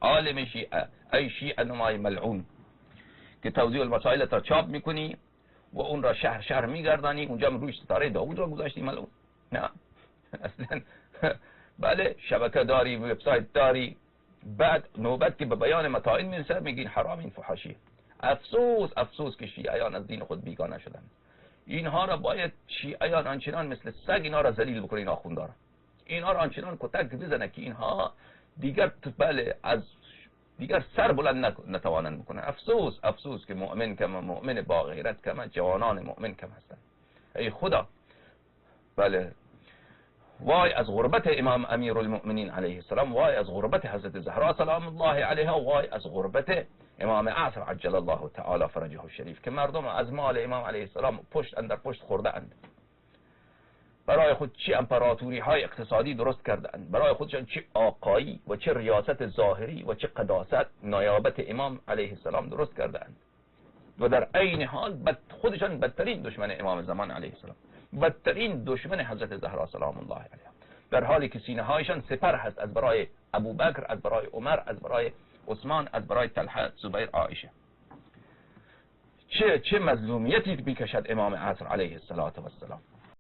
عالم شیعه، ای شیعه نمای ملعون که توضیح المسائل تا چاپ میکنی و اون را شهر شهر میگردانی، اونجا روش ستاره داوود را گذاشتی ملعون. نه اصلا بله شبکه داری، وبسایت داری، بعد نوبت که به بیان متائن میرسه میگین حرام، این فحاشیه. افسوس که شیعیان از دین خود بیگانه شدن. اینها را باید شیعیان آنچنان مثل سگ اینا را ذلیل بکنین، آخوندارا اینها را آنچنان کتک بزنه که اینها دیگر بله از دیگر سر بلند نتوانند بکنن. افسوس که مؤمن کم، مؤمن با غیرت کم، جوانان مؤمن کم هستند. ای خدا، بله وای از غربت امام امیر المؤمنین علیه السلام، وای از غربت حضرت زهرا سلام الله علیها، وای از غربت امام عصر عجل الله تعالی فرجه الشریف که مردم از مال امام علیه السلام پشت اندر پشت خورده اند. برای خود چه امپراتوری های اقتصادی درست کرده اند، برای خودشان چه آقایی و چه ریاست ظاهری و چه قداست نیابت امام علیه السلام درست کرده اند و در عین حال خودشان بدترین دشمن امام زمان علیه السلام، بدترین دشمن حضرت زهرا سلام الله علیها، در حالی که سینه هایشان سپر هست از برای ابوبکر، از برای عمر، از برای عثمان، از برای طلحه، زبیر، عایشه. چه مظلومیتی میکشد امام عصر علیه السلام.